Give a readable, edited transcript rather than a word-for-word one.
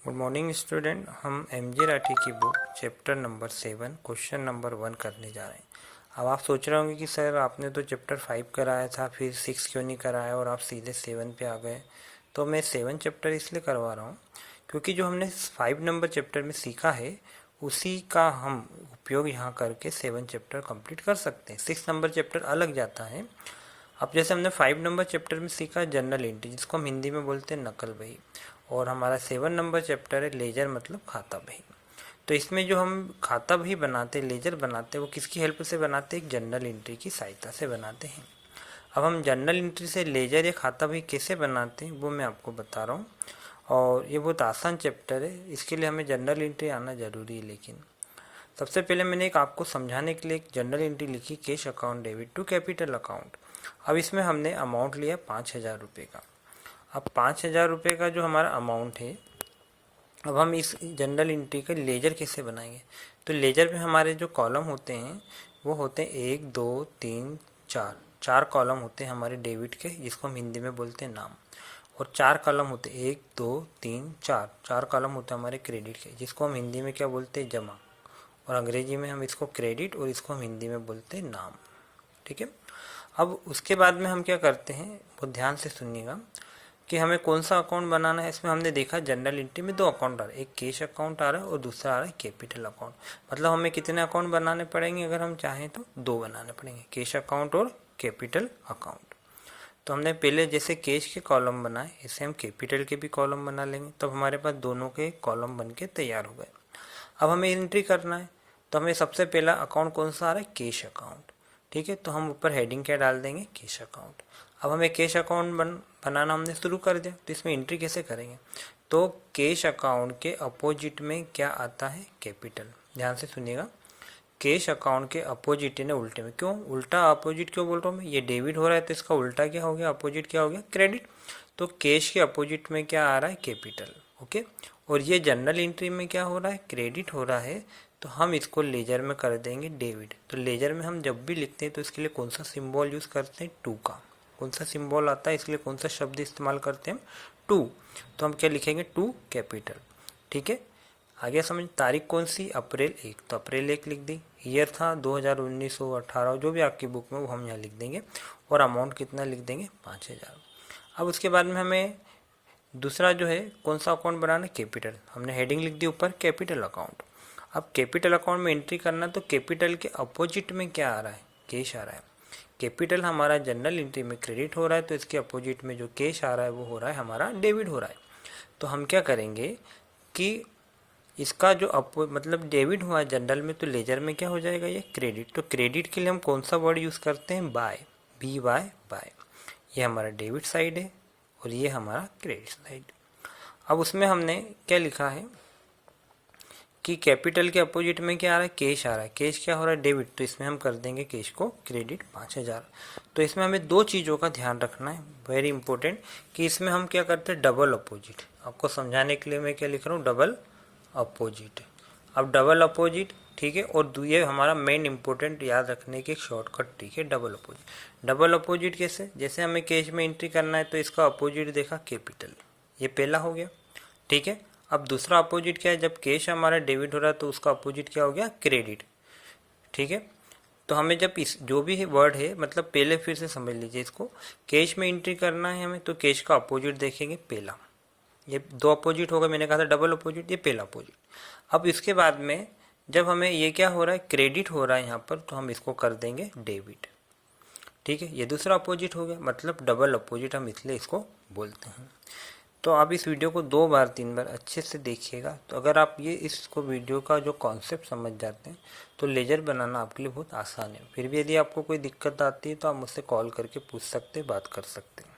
Good morning student. हम MG. Rathi की book chapter number 7 question number 1 करने जा रहे हैं। अब आप सोच रहे होंगे कि सर आपने तो चैप्टर 5 कराया था, फिर 6 क्यों नहीं कराया और आप सीधे 7 पे आ गए। तो मैं 7 चैप्टर इसलिए करवा रहा हूँ क्योंकि जो हमने 5 नंबर चैप्टर में सीखा है उसी का हम उपयोग यहाँ करके 7 चैप्टर कंप्लीट कर सकते हैं। 6 नंबर चैप्टर अलग जाता है। अब जैसे हमने 5 नंबर चैप्टर में सीखा जनरल एंट्री, जिसको हम हिंदी में बोलते हैं नकल बही, और हमारा 7 नंबर चैप्टर है लेजर मतलब खाता बही। तो इसमें जो हम खाता बही बनाते, लेजर बनाते, वो किसकी हेल्प से बनाते हैं? एक जनरल एंट्री की सहायता से बनाते हैं। अब हम जनरल एंट्री से लेजर या खाता बही कैसे बनाते हैं वो मैं आपको बता रहा हूँ, और ये बहुत आसान चैप्टर है। इसके लिए हमें जनरल एंट्री आना ज़रूरी है। लेकिन सबसे पहले मैंने एक आपको समझाने के लिए एक जनरल एंट्री लिखी, cash account debit to capital account. अब इसमें हमने अमाउंट लिया 5,000 रुपये का। अब 5,000 रुपये का जो हमारा अमाउंट है, अब हम इस जनरल एंट्री का लेजर कैसे बनाएंगे? तो लेजर में हमारे जो कॉलम होते हैं वो होते हैं 1 2 3 4। 4 कॉलम होते हैं हमारे डेबिट के, जिसको हम हिंदी में बोलते हैं नाम। और 4 कॉलम होते हैं 1 2 3 4। 4 कॉलम होते हैं हमारे क्रेडिट के, जिसको हम हिंदी में क्या बोलते हैं? जमा। और अंग्रेजी में हम इसको क्रेडिट और इसको हम हिंदी में बोलते हैं नाम। ठीक है। अब उसके बाद में हम क्या करते हैं, बहुत ध्यान से सुनिएगा कि हमें कौन सा अकाउंट बनाना है। इसमें हमने देखा जनरल एंट्री में 2 अकाउंट आ रहे हैं, एक कैश अकाउंट आ रहा है और दूसरा आ रहा है कैपिटल अकाउंट। मतलब हमें कितने अकाउंट बनाने पड़ेंगे? अगर हम चाहें तो 2 बनाने पड़ेंगे, कैश अकाउंट और कैपिटल अकाउंट। तो हमने पहले जैसे कैश के कॉलम बनाए, ऐसे हम कैपिटल के भी कॉलम बना लेंगे, तब हमारे पास दोनों के कॉलम बन के तैयार हो गए। अब हमें एंट्री करना है, तो हमें सबसे पहला अकाउंट कौन सा आ रहा है? Cash account. ठीक है, तो हम ऊपर हेडिंग क्या डाल देंगे? Cash account. अब हमें कैश अकाउंट बनाना हमने शुरू कर दिया, तो इसमें एंट्री कैसे करेंगे? तो कैश अकाउंट के अपोजिट में क्या आता है? कैपिटल। ध्यान से सुनिएगा, कैश अकाउंट के अपोजिट ने उल्टे में। क्यों उल्टा अपोजिट क्यों बोल रहा हूँ मैं? ये डेबिट हो रहा है तो इसका उल्टा क्या हो गया? अपोजिट क्या हो गया? क्रेडिट। तो कैश के अपोजिट में क्या आ रहा है? कैपिटल। ओके। और ये जनरल एंट्री में क्या हो रहा है? क्रेडिट हो रहा है, तो हम इसको लेजर में कर देंगे डेबिट। तो लेजर में हम जब भी लिखते हैं तो इसके लिए कौन सा सिंबल यूज़ करते हैं? टू का। कौन सा सिंबल आता है इसलिए कौन सा शब्द इस्तेमाल करते हैं? टू। तो हम क्या लिखेंगे? To capital. ठीक है, आगे समझ। तारीख कौन सी? अप्रैल 1, तो अप्रैल 1 लिख दी। ईयर था 2019 18, जो भी आपकी बुक में वो हम यहाँ लिख देंगे। और अमाउंट कितना लिख देंगे? 5,000। अब उसके बाद में हमें दूसरा जो है कौन सा अकाउंट बनाना? कैपिटल। हमने हेडिंग लिख दी ऊपर कैपिटल अकाउंट। अब कैपिटल अकाउंट में एंट्री करना, तो कैपिटल के अपोजिट में क्या आ रहा है? कैश आ रहा है। कैपिटल हमारा जनरल एंट्री में क्रेडिट हो रहा है, तो इसके अपोजिट में जो कैश आ रहा है वो हो रहा है हमारा डेबिट हो रहा है। तो हम क्या करेंगे कि इसका जो मतलब डेबिट हुआ जनरल में, तो लेजर में क्या हो जाएगा? ये क्रेडिट। तो क्रेडिट के लिए हम कौन सा वर्ड यूज़ करते हैं? बाय। बाय। ये हमारा डेबिट साइड है और ये हमारा क्रेडिट साइड। अब उसमें हमने क्या लिखा है कि कैपिटल के अपोजिट में क्या आ रहा है? कैश आ रहा है। कैश क्या हो रहा है? डेबिट। तो इसमें हम कर देंगे कैश को क्रेडिट 5,000। तो इसमें हमें 2 चीज़ों का ध्यान रखना है, वेरी इंपॉर्टेंट, कि इसमें हम क्या करते हैं? Double opposite. आपको समझाने के लिए मैं क्या लिख रहा हूँ? Double opposite. अब डबल अपोजिट, ठीक है। और ये हमारा मेन इंपॉर्टेंट याद रखने की एक शॉर्टकट ट्रिक है, डबल अपोजिट। डबल अपोजिट कैसे? जैसे हमें कैश में एंट्री करना है तो इसका अपोजिट देखा कैपिटल, ये पहला हो गया। ठीक है। अब दूसरा अपोजिट क्या है? जब कैश हमारा डेबिट हो रहा है तो उसका अपोजिट क्या हो गया? क्रेडिट। ठीक है। तो हमें जब इस जो भी वर्ड है, मतलब पहले फिर से समझ लीजिए इसको, कैश में एंट्री करना है हमें, तो कैश का अपोजिट देखेंगे पहला। ये 2 अपोजिट होगा, मैंने कहा था डबल अपोजिट, ये पहला अपोजिट। अब इसके बाद में जब हमें ये क्या हो रहा है? क्रेडिट हो रहा है यहाँ पर, तो हम इसको कर देंगे डेबिट। ठीक है, ये दूसरा अपोजिट हो गया, मतलब डबल अपोजिट हम इसलिए इसको बोलते हैं। तो आप इस वीडियो को 2 बार 3 बार अच्छे से देखिएगा। तो अगर आप ये इसको वीडियो का जो कॉन्सेप्ट समझ जाते हैं तो लेजर बनाना आपके लिए बहुत आसान है। फिर भी यदि आपको कोई दिक्कत आती है तो आप मुझसे कॉल करके पूछ सकते, बात कर सकते हैं।